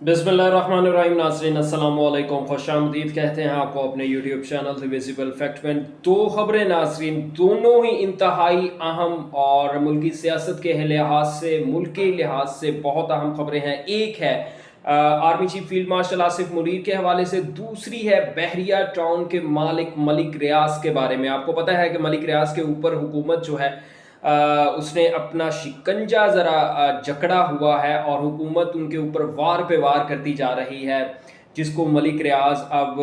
बिस्मिल्लाहिर्रहमानिर्रहीम। नाज़रीन अस्सलाम वालेकुम, खुश आमदीद कहते हैं आपको अपने YouTube channel the visible fact में। दो खबरें नाज़रीन, दोनों ही इंतहाई अहम और मुल्की सियासत के लिहाज से, मुल्क के लिहाज से बहुत अहम खबरें हैं। एक है army chief field marshal Asif Munir के हवाले से, दूसरी है बहरिया टाउन के मालिक मलिक रियाज के बारे में। आपको पता है कि मलिक रियाज के ऊपर हुकूमत जो है उसने अपना शिकंजा ज़रा जकड़ा हुआ है और हुकूमत उनके ऊपर वार पे वार करती जा रही है, जिसको मलिक रियाज अब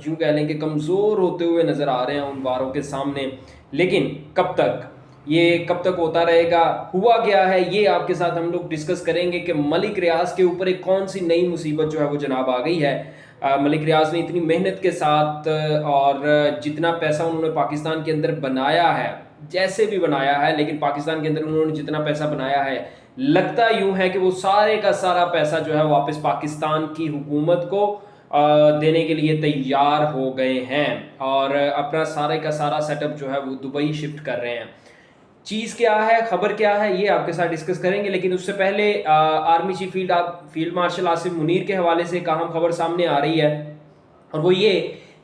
यूँ कह लें कि कमज़ोर होते हुए नज़र आ रहे हैं उन वारों के सामने। लेकिन कब तक होता रहेगा, हुआ क्या है, ये आपके साथ हम लोग डिस्कस करेंगे कि मलिक रियाज के ऊपर एक कौन सी नई मुसीबत जो है वो जनाब आ गई है। मलिक रियाज ने इतनी मेहनत के साथ और जितना पैसा उन्होंने पाकिस्तान के अंदर बनाया है, जैसे भी बनाया है, लेकिन पाकिस्तान के अंदर उन्होंने जितना पैसा बनाया है, लगता यूं है कि वो सारे का सारा पैसा जो है वापस पाकिस्तान की हुकूमत को देने के लिए तैयार हो गए हैं और अपना सारे का सारा सेटअप जो है वो दुबई शिफ्ट कर रहे हैं। चीज़ क्या है, खबर क्या है, ये आपके साथ डिस्कस करेंगे। लेकिन उससे पहले army chief field marshal Asif Munir के हवाले से एक अहम खबर सामने आ रही है, और वो ये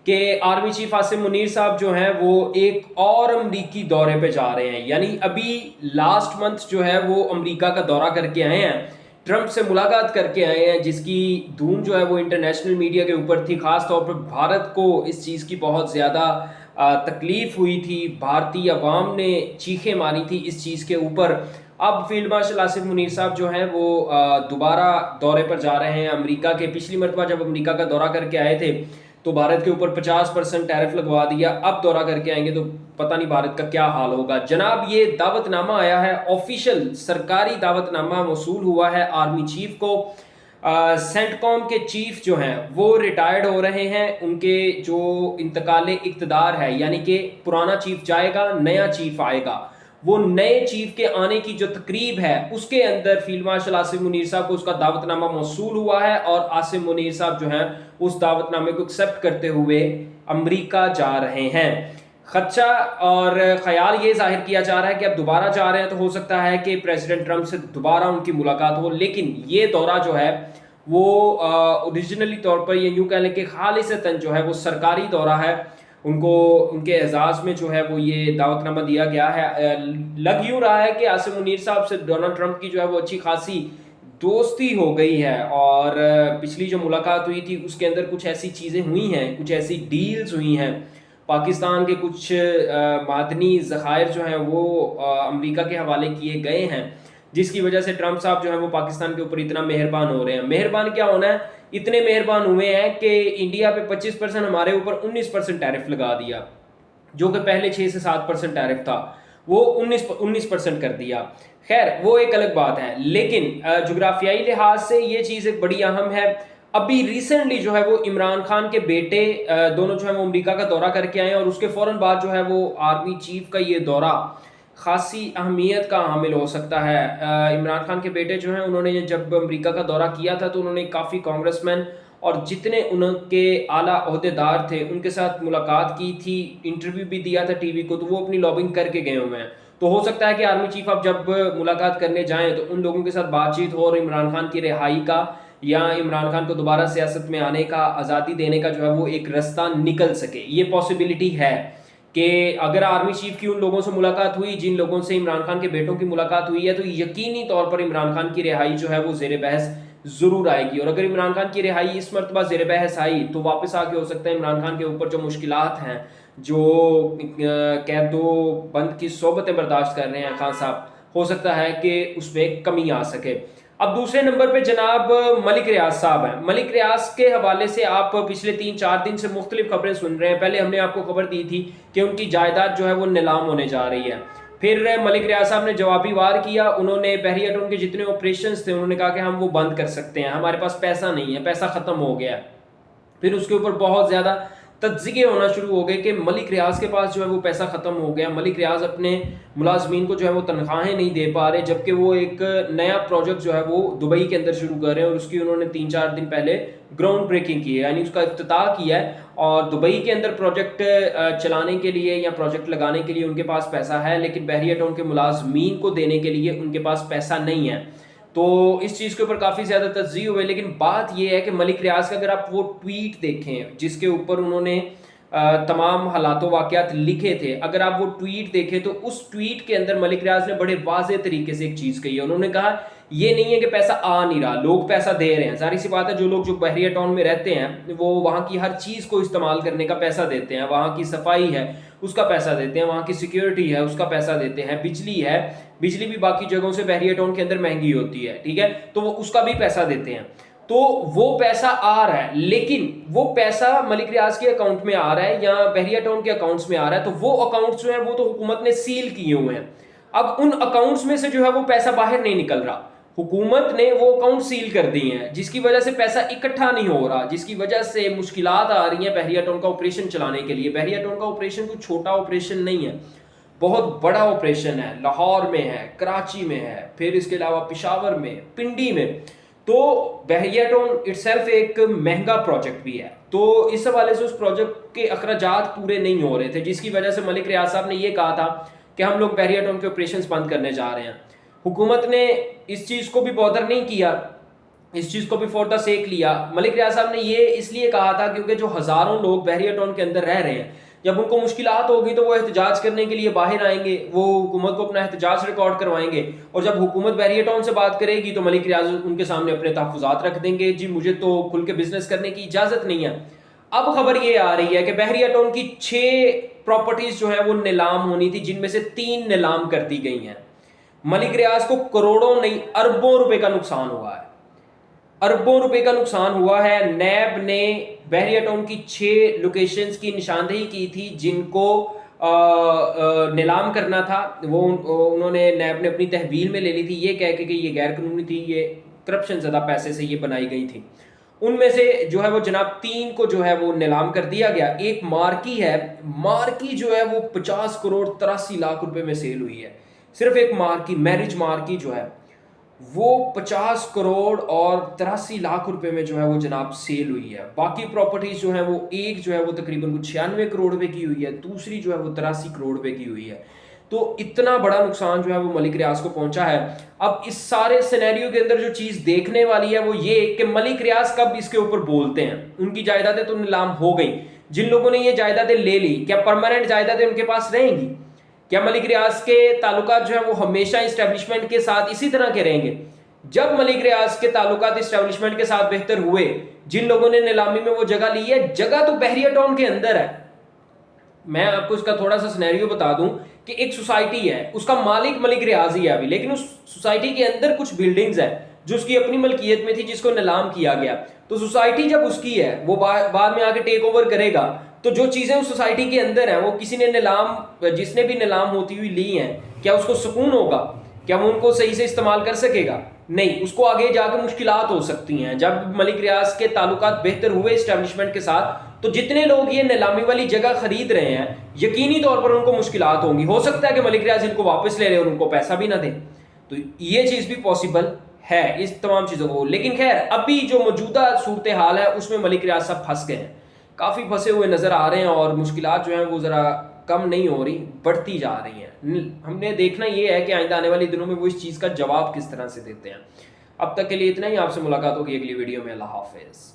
कि आर्मी चीफ आसिफ मुनीर साहब जो हैं वो एक और अमरीकी दौरे पे जा रहे हैं। यानी अभी लास्ट मंथ जो है वो अमरीका का दौरा करके आए हैं, ट्रंप से मुलाकात करके आए हैं, जिसकी धूम जो है वो इंटरनेशनल मीडिया के ऊपर थी। ख़ास तौर पर भारत को इस चीज़ की बहुत ज़्यादा तकलीफ़ हुई थी, भारतीय अवाम ने चीखें मारी थी इस चीज़ के ऊपर। अब फील्ड मार्शल आसिफ मुनीर साहब जो हैं वो दोबारा दौरे पर जा रहे हैं अमेरिका के। पिछली मरतबा जब अमेरिका का दौरा करके आए थे तो भारत के ऊपर 50% टैरिफ लगवा दिया। अब दौरा करके आएंगे तो पता नहीं भारत का क्या हाल होगा। जनाब, ये दावतनामा आया है, ऑफिशियल सरकारी दावतनामा मौसूल हुआ है आर्मी चीफ को। सेंटकॉम के चीफ जो हैं वो रिटायर्ड हो रहे हैं, उनके जो इंतकाल इक़्तिदार है, यानी कि पुराना चीफ जाएगा, नया चीफ आएगा। वो नए चीफ के आने की जो तकरीब है उसके अंदर फील्ड मार्शल आसिफ मुनीर साहब को उसका दावतनामा मौसूल हुआ है और आसिफ मुनीर साहब जो हैं उस दावतनामे को एक्सेप्ट करते हुए अमेरिका जा रहे हैं। खदशा और ख्याल ये जाहिर किया जा रहा है कि अब दोबारा जा रहे हैं तो हो सकता है कि प्रेसिडेंट ट्रंप से दोबारा उनकी मुलाकात हो। लेकिन ये दौरा जो है वो ओरिजिनली तौर पर ये यूँ कह लें कि खालिसतन जो है वो सरकारी दौरा है। उनको उनके एजाज़ में जो है वो ये दावतनामा दिया गया है। लग यूँ रहा है कि आसिफ मुनीर साहब से डोनाल्ड ट्रंप की जो है वो अच्छी खासी दोस्ती हो गई है, और पिछली जो मुलाकात हुई थी उसके अंदर कुछ ऐसी चीज़ें हुई हैं, कुछ ऐसी डील्स हुई हैं, पाकिस्तान के कुछ मादनी ज़खायर जो हैं वो अमेरिका के हवाले किए गए हैं, जिसकी वजह से ट्रंप साहब जो है वो पाकिस्तान के ऊपर इतना मेहरबान हो रहे हैं। मेहरबान क्या होना है, इतने मेहरबान हुए हैं कि इंडिया पे 25%, हमारे ऊपर 19% टैरिफ लगा दिया, जो कि पहले 6 से 7% टैरिफ था, वो 19% कर दिया। खैर वो एक अलग बात है, लेकिन जोग्राफियाई लिहाज से ये चीज़ एक बड़ी अहम है। अभी रिसेंटली जो है वो इमरान खान के बेटे दोनों जो है वो अमेरिका का दौरा करके आए हैं, और उसके फ़ौरन बाद जो है वो आर्मी चीफ का ये दौरा खासी अहमियत का हामिल हो सकता है। इमरान खान के बेटे जो हैं उन्होंने जब अमेरिका का दौरा किया था तो उन्होंने काफ़ी कांग्रेसमैन और जितने उनके आला ओहदेदार थे उनके साथ मुलाकात की थी, इंटरव्यू भी दिया था टीवी को, तो वो अपनी लॉबिंग करके गए हुए हैं। तो हो सकता है कि आर्मी चीफ अब जब मुलाकात करने जाएं तो उन लोगों के साथ बातचीत हो और इमरान खान की रिहाई का या इमरान खान को दोबारा सियासत में आने का, आज़ादी देने का जो है वो एक रास्ता निकल सके। ये पॉसिबिलिटी है कि अगर आर्मी चीफ की उन लोगों से मुलाकात हुई जिन लोगों से इमरान खान के बेटों की मुलाकात हुई है, तो यकीनी तौर पर इमरान खान की रिहाई जो है वो ज़ेर बहस ज़रूर आएगी। और अगर इमरान खान की रिहाई इस मरतबा ज़ेर बहस आई तो वापस आके हो सकता है इमरान खान के ऊपर जो मुश्किलात हैं, जो कैदो बंद की सोबतें बर्दाश्त कर रहे हैं खान साहब, हो सकता है कि उस पर कमी आ सके। अब दूसरे नंबर पे जनाब मलिक रियाज साहब हैं। मलिक रियाज के हवाले से आप पिछले 3-4 दिन से मुख्तलिफ खबरें सुन रहे हैं। पहले हमने आपको खबर दी थी कि उनकी जायदाद जो है वो नीलाम होने जा रही है। फिर मलिक रियाज साहब ने जवाबी वार किया, उन्होंने बहरिया टाउन के जितने ऑपरेशंस थे उन्होंने कहा कि हम वो बंद कर सकते हैं, हमारे पास पैसा नहीं है, पैसा ख़त्म हो गया है। फिर उसके ऊपर बहुत ज़्यादा तज्ज़िये होना शुरू हो गए कि मलिक रियाज के पास जो है वो पैसा ख़त्म हो गया, मलिक रियाज अपने मुलाजमीन को जो है वो तनख्वाहें नहीं दे पा रहे, जबकि वो एक नया प्रोजेक्ट जो है वो दुबई के अंदर शुरू कर रहे हैं और उसकी उन्होंने 3-4 दिन पहले ग्राउंड ब्रेकिंग की है, यानी उसका इफ्तिताह किया है। और दुबई के अंदर प्रोजेक्ट चलाने के लिए या प्रोजेक्ट लगाने के लिए उनके पास पैसा है, लेकिन बहरिया टाउन के मुलाजमीन को देने के लिए उनके पास पैसा नहीं है। تو اس چیز کے اوپر کافی زیادہ تجزیے ہوئے، لیکن بات یہ ہے کہ ملک ریاض کا اگر آپ وہ ٹویٹ دیکھیں جس کے اوپر انہوں نے تمام حالات و واقعات لکھے تھے، اگر آپ وہ ٹویٹ دیکھیں تو اس ٹویٹ کے اندر ملک ریاض نے بڑے واضح طریقے سے ایک چیز کہی ہے. انہوں نے کہا یہ نہیں ہے کہ پیسہ آ نہیں رہا، لوگ پیسہ دے رہے ہیں. ظاہر سی بات ہے جو لوگ جو بحریہ ٹاؤن میں رہتے ہیں وہ وہاں کی ہر چیز کو استعمال کرنے کا پیسہ دیتے ہیں، وہاں کی صفائی ہے اس کا پیسہ دیتے ہیں، وہاں کی سیکیورٹی ہے اس کا پیسہ دیتے ہیں، بجلی ہے، بجلی بھی باقی جگہوں سے بحریہ ٹاؤن کے اندر مہنگی ہوتی ہے، ٹھیک ہے، تو وہ اس کا بھی پیسہ دیتے ہیں. تو وہ پیسہ آ رہا ہے، لیکن وہ پیسہ ملک ریاض کے اکاؤنٹ میں آ رہا ہے یا بحریہ ٹاؤن کے اکاؤنٹس میں آ رہا ہے، تو وہ اکاؤنٹس جو ہیں وہ تو حکومت نے سیل کیے ہوئے ہیں. اب ان اکاؤنٹس میں سے جو ہے وہ پیسہ باہر نہیں نکل رہا، حکومت نے وہ اکاؤنٹ سیل کر دیے ہیں، جس کی وجہ سے پیسہ اکٹھا نہیں ہو رہا، جس کی وجہ سے مشکلات آ رہی ہیں بحریہ ٹاؤن کا آپریشن چلانے کے لیے. بحریہ ٹاؤن کا آپریشن کوئی چھوٹا آپریشن نہیں ہے، بہت بڑا آپریشن ہے. لاہور میں ہے، کراچی میں ہے، پھر اس کے علاوہ پشاور میں، پنڈی میں. تو بحریہ ٹاؤن اٹ سیلف ایک مہنگا پروجیکٹ بھی ہے، تو اس حوالے سے اس پروجیکٹ کے اخراجات پورے نہیں ہو رہے تھے، جس کی وجہ سے ملک ریاض صاحب نے یہ کہا تھا کہ ہم لوگ بحریہ ٹاؤن کے آپریشنز بند کرنے جا رہے ہیں. حکومت نے اس چیز کو بھی بودر نہیں کیا، اس چیز کو بھی فور سیک لیا. ملک ریاض صاحب نے یہ اس لیے کہا تھا کیونکہ جو ہزاروں لوگ بحریہ ٹاؤن کے اندر رہ رہے ہیں، جب ان کو مشکلات ہوگی تو وہ احتجاج کرنے کے لیے باہر آئیں گے، وہ حکومت کو اپنا احتجاج ریکارڈ کروائیں گے، اور جب حکومت بحریہ ٹاؤن سے بات کرے گی تو ملک ریاض ان کے سامنے اپنے تحفظات رکھ دیں گے، جی مجھے تو کھل کے بزنس کرنے کی اجازت نہیں ہے. اب خبر یہ آ رہی ہے کہ بحریہ ٹاؤن کی 6 پراپرٹیز جو ہیں وہ نیلام ہونی تھی، جن میں سے 3 نیلام کر دی گئی ہیں. ملک ریاض کو کروڑوں نہیں اربوں روپے کا نقصان ہوا ہے، اربوں روپے کا نقصان ہوا ہے. نیب نے بحریہ ٹاؤن کی 6 لوکیشنز کی نشاندہی کی تھی جن کو نیلام کرنا تھا. وہ انہوں نے نیب نے اپنی تحویل میں لے لی تھی یہ کہہ کے کہ یہ غیر قانونی تھی، یہ کرپشن زدہ پیسے سے یہ بنائی گئی تھی. ان میں سے جو ہے وہ جناب 3 کو جو ہے وہ نیلام کر دیا گیا. ایک مارکی ہے، مارکی جو ہے وہ 50 کروڑ 83 لاکھ روپے میں سیل ہوئی ہے. صرف ایک مارکی، میرج مارکی جو ہے وہ 50 کروڑ اور 83 لاکھ روپے میں جو ہے وہ جناب سیل ہوئی ہے. باقی پراپرٹیز جو ہیں وہ ایک جو ہے وہ تقریباً 96 کروڑ روپے کی ہوئی ہے، دوسری جو ہے وہ 83 کروڑ روپے کی ہوئی ہے. تو اتنا بڑا نقصان جو ہے وہ ملک ریاض کو پہنچا ہے. اب اس سارے سینیریو کے اندر جو چیز دیکھنے والی ہے وہ یہ کہ ملک ریاض کب اس کے اوپر بولتے ہیں. ان کی جائیدادیں تو نیلام ہو گئی، جن لوگوں نے یہ جائیدادیں لے لی کیا پرماننٹ جائیدادیں ان کے پاس رہیں گی؟ کیا ملک ریاض کے تعلقات جو ہیں وہ ہمیشہ اسٹیبلشمنٹ کے ساتھ اسی طرح کے رہیں گے؟ جب ملک ریاض کے تعلقات اسٹیبلشمنٹ کے ساتھ بہتر ہوئے، جن لوگوں نے نیلامی میں وہ جگہ لی ہے، جگہ تو بحریہ ٹاؤن کے اندر ہے. میں آپ کو اس کا تھوڑا سا سینیریو بتا دوں کہ ایک سوسائٹی ہے، اس کا مالک ملک ریاض ہی ہے ابھی، لیکن اس سوسائٹی کے اندر کچھ بلڈنگز ہیں جو اس کی اپنی ملکیت میں تھی جس کو نیلام کیا گیا. تو سوسائٹی جب اس کی ہے، وہ بعد میں آ کے ٹیک اوور کرے گا، تو جو چیزیں اس سوسائٹی کے اندر ہیں وہ کسی نے نیلام، جس نے بھی نیلام ہوتی ہوئی لی ہیں، کیا اس کو سکون ہوگا؟ کیا وہ ان کو صحیح سے استعمال کر سکے گا؟ نہیں، اس کو آگے جا کے مشکلات ہو سکتی ہیں. جب ملک ریاض کے تعلقات بہتر ہوئے اسٹیبلشمنٹ کے ساتھ، تو جتنے لوگ یہ نیلامی والی جگہ خرید رہے ہیں یقینی طور پر ان کو مشکلات ہوں گی. ہو سکتا ہے کہ ملک ریاض ان کو واپس لے لے اور ان کو پیسہ بھی نہ دے، تو یہ چیز بھی پاسبل ہے اس تمام چیزوں کو. لیکن خیر ابھی جو موجودہ صورتحال ہے اس میں ملک ریاض صاحب پھنس گئے ہیں، کافی پھنسے ہوئے نظر آ رہے ہیں، اور مشکلات جو ہیں وہ ذرا کم نہیں ہو رہی، بڑھتی جا رہی ہیں. ہم نے دیکھنا یہ ہے کہ آئندہ آنے والی دنوں میں وہ اس چیز کا جواب کس طرح سے دیتے ہیں. اب تک کے لیے اتنا ہی، آپ سے ملاقات ہوگی اگلی ویڈیو میں. اللہ حافظ.